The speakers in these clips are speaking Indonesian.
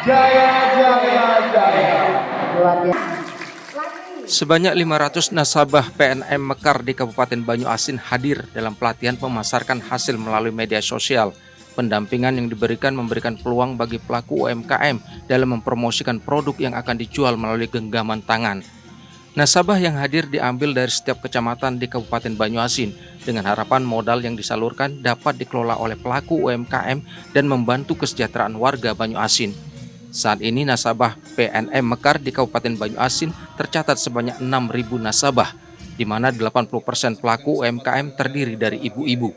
Jaya, jaya, jaya. Luar biasa. Sebanyak 500 nasabah PNM Mekar di Kabupaten Banyuasin hadir dalam pelatihan memasarkan hasil melalui media sosial. Pendampingan yang memberikan peluang bagi pelaku UMKM dalam mempromosikan produk yang akan dijual melalui genggaman tangan. Nasabah yang hadir diambil dari setiap kecamatan di Kabupaten Banyuasin dengan harapan modal yang disalurkan dapat dikelola oleh pelaku UMKM dan membantu kesejahteraan warga Banyuasin. Saat ini nasabah PNM Mekar di Kabupaten Banyuasin tercatat sebanyak 6.000 nasabah, di mana 80% pelaku UMKM terdiri dari ibu-ibu.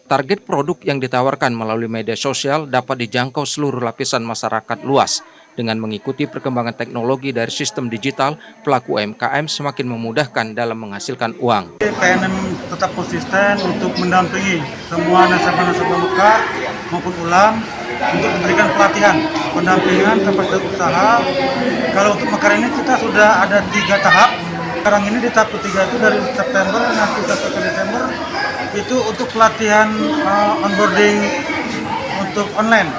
Target produk yang ditawarkan melalui media sosial dapat dijangkau seluruh lapisan masyarakat luas. Dengan mengikuti perkembangan teknologi dari sistem digital, pelaku UMKM semakin memudahkan dalam menghasilkan uang. PNM tetap konsisten untuk mendampingi semua nasabah-nasabah Mekar maupun ulam untuk memberikan pelatihan, pendampingan kapasitas usaha. Kalau untuk Mekar ini kita sudah ada 3 tahap. Sekarang ini di tahap ketiga itu dari September nanti sampai ke Desember itu untuk pelatihan onboarding untuk online.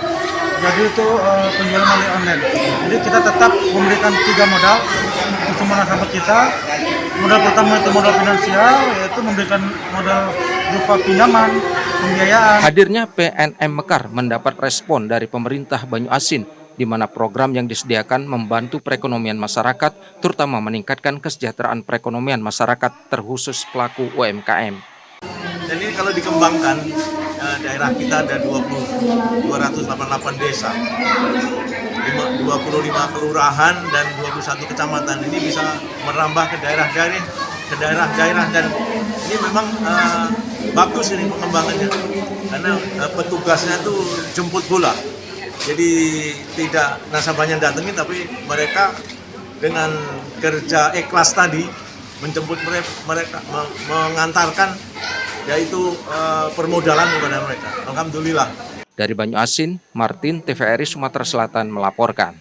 Jadi itu penjualan melalui online. Jadi kita tetap memberikan 3 modal untuk semua nasabah kita. Modal pertama itu modal finansial, yaitu memberikan modal berupa pinjaman, pembiayaan. Hadirnya PNM Mekar mendapat respon dari pemerintah Banyuasin, di mana program yang disediakan membantu perekonomian masyarakat, terutama meningkatkan kesejahteraan perekonomian masyarakat terkhusus pelaku UMKM. Dan ini kalau dikembangkan, daerah kita ada 288 desa, 25 kelurahan dan 21 kecamatan. Ini bisa merambah ke daerah-daerah dan ini memang bagus ini pengembangannya karena petugasnya tuh jemput bola. Jadi tidak nasabahnya datengin, tapi mereka dengan kerja ikhlas tadi menjemput mereka mengantarkan yaitu permodalan kepada mereka. Alhamdulillah. Dari Banyuasin, Martin, TVRI Sumatera Selatan melaporkan.